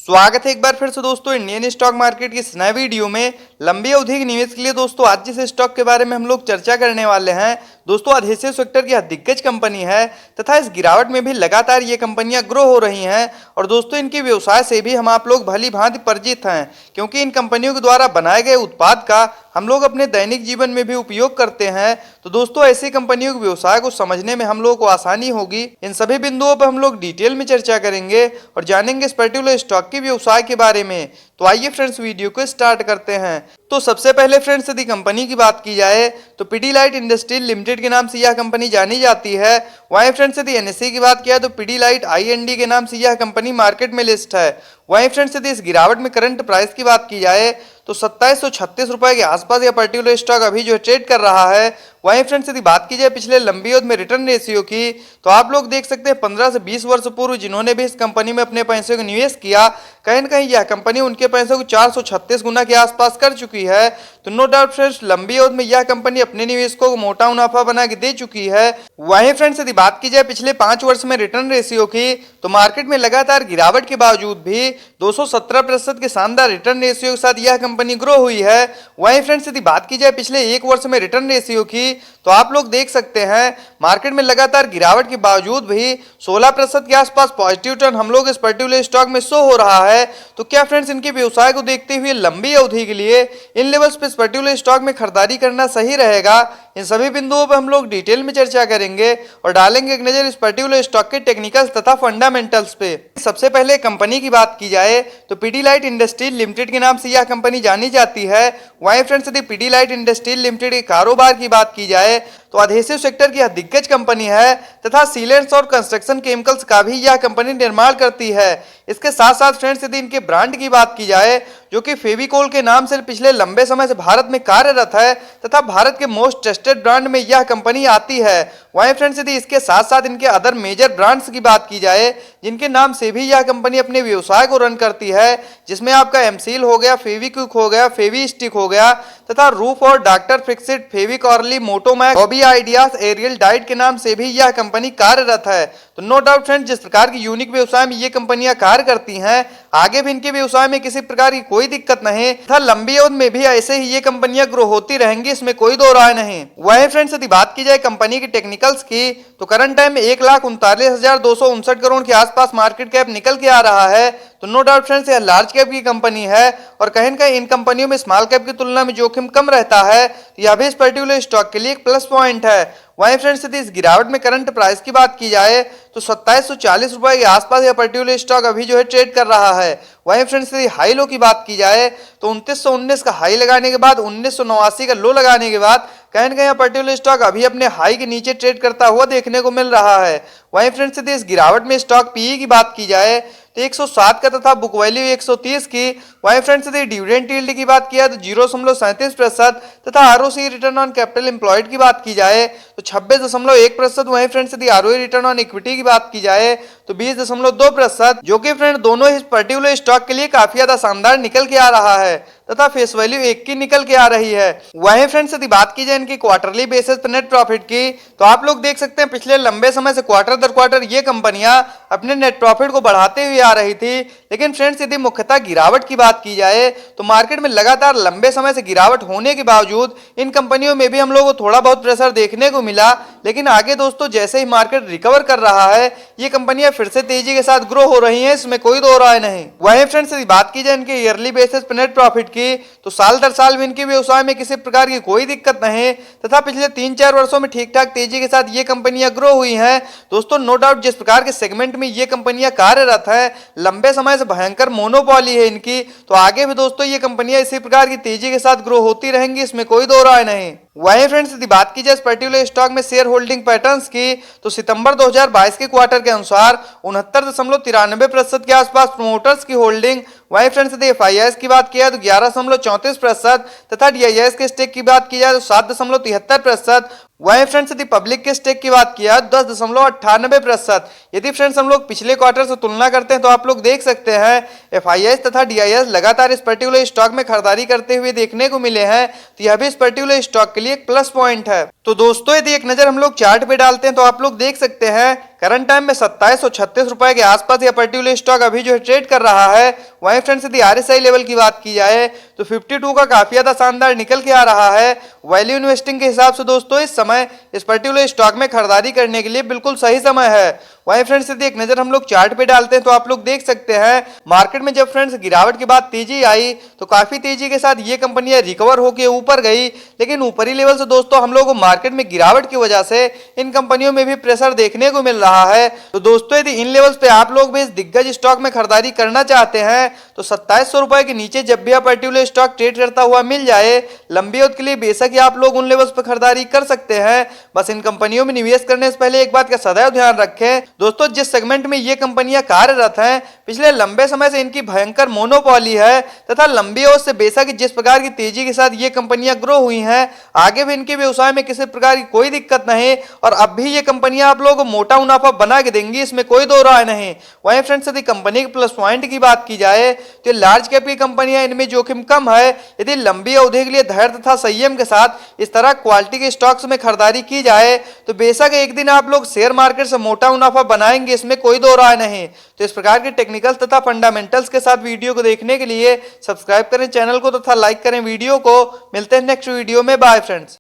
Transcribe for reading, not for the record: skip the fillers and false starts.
स्वागत है एक बार फिर से दोस्तों इंडियन स्टॉक मार्केट की इस नए वीडियो में। लंबी अवधि के निवेश के लिए दोस्तों आज जिस स्टॉक के बारे में हम लोग चर्चा करने वाले हैं दोस्तों एडहेसिव सेक्टर की दिग्गज कंपनी है तथा इस गिरावट में भी लगातार ये कंपनियां ग्रो हो रही हैं और दोस्तों इनके व्यवसाय से भी हम आप लोग भली भांति परिचित हैं, क्योंकि इन कंपनियों के द्वारा बनाए गए उत्पाद का हम लोग अपने दैनिक जीवन में भी उपयोग करते हैं। तो दोस्तों ऐसी कंपनियों के व्यवसाय को समझने में हम लोगों को आसानी होगी। इन सभी बिंदुओं पर हम लोग डिटेल में चर्चा करेंगे और जानेंगे इस पर्टिकुलर स्टॉक के व्यवसाय के बारे में। तो आइए फ्रेंड्स वीडियो को स्टार्ट करते हैं। तो सबसे पहले फ्रेंड्स यदि कंपनी की बात की जाए तो पीडीलाइट इंडस्ट्रीज लिमिटेड के नाम से यह कंपनी जानी जाती है। वहीं फ्रेंड्स यदि एनएसई की बात किया तो पीडीलाइट आईएनडी के नाम से यह कंपनी मार्केट में लिस्ट है। वहीं फ्रेंड्स यदि इस गिरावट में करंट प्राइस की बात की जाए तो 2736 रुपए के आसपास यह पर्टिकुलर स्टॉक अभी जो ट्रेड कर रहा है। वहीं फ्रेंड्स यदि बात की जाए पिछले लंबी अवधि में रिटर्न रेशियो की तो आप लोग देख सकते हैं 15 से 20 वर्ष पूर्व जिन्होंने भी इस कंपनी में अपने पैसे को निवेश किया, कहीं न कहीं यह कंपनी उनके पैसों को 436 गुना के आसपास कर चुकी है। तो नो डाउट फ्रेंड्स लंबी अवधि में यह कंपनी अपने निवेशकों को मोटा मुनाफा बना के दे चुकी है। वहीं फ्रेंड्स यदि बात की जाए पिछले 5 वर्ष में रिटर्न रेशियो की तो मार्केट में लगातार गिरावट के बावजूद भी 217% के शानदार रिटर्न रेशियो के साथ यह कंपनी ग्रो हुई है। वहीं फ्रेंड्स यदि बात की जाए पिछले 1 वर्ष में रिटर्न रेशियो की तो आप लोग देख सकते हैं मार्केट में लगातार गिरावट के बावजूद भी 16% के आसपास पॉजिटिव रिटर्न हम लोग इस पर्टिकुलर स्टॉक में शो हो रहा है। तो क्या फ्रेंड्स इनके व्यवसाय को देखते हुए लंबी अवधि के लिए इन लेवल्स पे इस पर्टिकुलर स्टॉक में खरीदारी करना सही रहेगा? इन सभी बिंदुओं पर हम लोग डिटेल में चर्चा करेंगे और डालेंगे एक नजर इस पर्टिकुलर स्टॉक के टेक्निकल्स तथा फंडामेंटल्स पे। सबसे पहले कंपनी की बात की जाए तो पीडीलाइट इंडस्ट्रीज लिमिटेड के नाम से यह कंपनी जानी जाती है। वहीं फ्रेंड्स यदि पीडीलाइट इंडस्ट्रीज लिमिटेड के कारोबार की बात की जाए तो एडहेसिव सेक्टर की दिग्गज कंपनी है तथा सीलेंट्स और कंस्ट्रक्शन केमिकल्स का भी यह कंपनी निर्माण करती है। इसके साथ साथ फ्रेंड्स यदि इनके ब्रांड की बात की जाए जो कि फेविकोल के नाम से पिछले लंबे समय से भारत में कार्यरत है तथा भारत के मोस्ट ट्रस्टेड ब्रांड में यह कंपनी आती है। वहीं फ्रेंड्स यदि इसके साथ साथ इनके अदर मेजर ब्रांड्स की बात की जाए जिनके नाम से भी यह कंपनी अपने व्यवसाय को रन करती है, जिसमें आपका एमसील हो गया, फेविक्विक हो गया, फेवी स्टिक हो गया तथा रूफ और डॉक्टर फिक्सिट, फेविकॉर्ली, Motomax, Hobby Ideas, Araldite के नाम से भी यह कंपनी कार्यरत है। तो नो डाउट फ्रेंड्स जिस प्रकार की यूनिक व्यवसाय में ये कंपनियां कार्य करती हैं आगे भी इनके व्यवसाय में किसी प्रकार की कोई दिक्कत नहीं तथा लंबी अवधि में भी ऐसे ही ये कंपनियां ग्रो होती रहेंगी, इसमें कोई दो राय नहीं। वहीं फ्रेंड्स यदि बात की जाए कंपनी की टेक्निकल्स की तो करंट टाइम में 1,39,259 करोड़ के आसपास मार्केट कैप निकल के आ रहा है। तो नो डाउट फ्रेंड्स यह लार्ज कैप की कंपनी है और कहीं न कहीं इन कंपनियों में स्मॉल कैप की तुलना में जोखिम कम रहता है, तो यह भी इस पर्टिकुलर स्टॉक के लिए एक प्लस पॉइंट है। वहीं फ्रेंड्स यदि इस गिरावट में करंट प्राइस की बात की जाए तो 2740 रुपए के आसपास यह पर्टिकुलर स्टॉक अभी जो है ट्रेड कर रहा है। वहीं फ्रेंड्स यदि हाई लो की बात की जाए तो 2919 का हाई लगाने के बाद 1989 का लो लगाने के बाद कहीं न कहीं पर्टिकुलर स्टॉक अभी अपने हाई के नीचे ट्रेड करता हुआ देखने को मिल रहा है। वहीं फ्रेंड्स यदि इस गिरावट में स्टॉक पीई की बात की जाए तो 107 का तथा बुक वैल्यू 130 की। वहीं फ्रेंड्स यदि डिविडेंड यील्ड की बात किया तो 0.37% तथा ROC return on capital employed की बात की जाए तो 26.1%। वहीं फ्रेंड्स यदि आरओई रिटर्न ऑन इक्विटी की बात की जाए तो 20.2%, जो कि फ्रेंड दोनों इस पर्टिकुलर स्टॉक के लिए काफी ज्यादा शानदार निकल के आ रहा है तथा फेस वैल्यू 1 की निकल के आ रही है। वहीं फ्रेंड्स यदि बात की जाए इनकी क्वार्टरली बेसिस पर नेट प्रॉफिट की तो आप लोग देख सकते हैं पिछले लंबे समय से क्वार्टर दर क्वार्टर ये कंपनियां अपने नेट प्रॉफिट को बढ़ाते हुए आ रही थी। लेकिन फ्रेंड्स यदि मुख्यतः गिरावट की बात की जाए तो मार्केट में लगातार लंबे समय से गिरावट होने के बावजूद इन कंपनियों में भी हम लोगों को थोड़ा बहुत प्रेशर देखने को मिला। लेकिन आगे दोस्तों जैसे ही मार्केट रिकवर कर रहा है ये कंपनियां फिर से तेजी के साथ ग्रो हो रही हैं, इसमें कोई दो राय नहीं। वहीं फ्रेंड्स यदि बात की जाए इनके ईयरली बेसिस पर नेट प्रॉफिट की तो साल दर साल भी इनके व्यवसाय में किसी प्रकार की कोई दिक्कत नहीं तथा पिछले 3-4 वर्षों में ठीक ठाक तेजी के साथ ये कंपनियां ग्रो हुई हैं। दोस्तों नो डाउट जिस प्रकार के सेगमेंट में ये कंपनियां कार्यरत है, लंबे समय से भयंकर मोनोपॉली है इनकी, तो आगे भी दोस्तों ये कंपनियां इसी प्रकार की तेजी के साथ ग्रो होती रहेंगी, इसमें कोई दो राय नहीं। वहीं फ्रेंड्स यदि बात की जाए इस पर्टिकुलर स्टॉक में शेयर होल्डिंग पैटर्न्स की तो सितंबर 2022 के क्वार्टर के अनुसार 69.93% के आसपास प्रमोटर्स की होल्डिंग। वहीं फ्रेंड्स यदि एफआईआईएस की बात किया तो 11.34% तथा डीआईएस के स्टेक की बात की जाए तो 7.73%। वहीं फ्रेंड्स यदि पब्लिक के स्टेक की बात किया 10.98%। यदि फ्रेंड्स हम लोग पिछले क्वार्टर से तुलना करते हैं तो आप लोग देख सकते हैं एफआईआईएस तथा डीआईएस लगातार इस पर्टिकुलर स्टॉक में खरीदारी करते हुए देखने को मिले हैं, तो यह भी इस पर्टिकुलर स्टॉक के लिए एक प्लस पॉइंट है। तो दोस्तों यदि एक नजर हम लोग चार्ट पे डालते हैं तो आप लोग देख सकते हैं करंट टाइम में 2736 रुपए के आसपास यह पर्टिकुलर स्टॉक अभी जो है ट्रेड कर रहा है। वहीं फ्रेंड्स यदि आरएसआई लेवल की बात की जाए तो 52 का काफी ज्यादा शानदार निकल के आ रहा है। वैल्यू इन्वेस्टिंग के हिसाब से दोस्तों इस समय इस पर्टिकुलर स्टॉक में खरीदारी करने के लिए बिल्कुल सही समय है। वहीं फ्रेंड्स यदि एक नजर हम लोग चार्ट पे डालते हैं तो आप लोग देख सकते हैं मार्केट में जब फ्रेंड्स गिरावट के बाद तेजी आई तो काफी तेजी के साथ ये कंपनियां रिकवर होकर ऊपर गई, लेकिन ऊपरी लेवल से दोस्तों हम लोग को मार्केट में गिरावट की वजह से इन कंपनियों में भी प्रेशर देखने को मिल रहा है। तो दोस्तों यदि इन लेवल्स पे आप लोग भी इस दिग्गज स्टॉक में खरीदारी करना चाहते हैं तो 2700 रुपए के नीचे जब भी पर्टिकुलर स्टॉक ट्रेड करता हुआ मिल जाए लंबी अवधि के लिए बेशक ही आप लोग उन लेवल्स पर खरीदारी कर सकते हैं। बस इन कंपनियों में निवेश करने से पहले एक बात का सदैव ध्यान रखें दोस्तों, जिस सेगमेंट में ये कंपनियां कार्यरत हैं पिछले लंबे समय से इनकी भयंकर मोनोपोली है तथा लंबी अवधि से बेशक जिस प्रकार की तेजी के साथ ये कंपनियां ग्रो हुई हैं आगे भी इनके व्यवसाय में किसी प्रकार की कोई दिक्कत नहीं और अब भी ये कंपनियां आप लोगों को मोटा मुनाफा बना के देंगी, इसमें कोई दो राय नहीं। वहीं फ्रेंड्स यदि कंपनी के प्लस पॉइंट की बात की जाए तो लार्ज कैप की कंपनियां इनमें जोखिम कम है। यदि लंबी अवधि के लिए धैर्य तथा संयम के साथ इस तरह क्वालिटी के स्टॉक्स में खरीदारी की जाए तो बेशक एक दिन आप लोग शेयर मार्केट से मोटा मुनाफा बनाएंगे, इसमें कोई दो राय नहीं। तो इस प्रकार के टेक्निकल तथा फंडामेंटल्स के साथ वीडियो को देखने के लिए सब्सक्राइब करें चैनल को तथा लाइक करें वीडियो को। मिलते हैं नेक्स्ट वीडियो में, बाय फ्रेंड्स।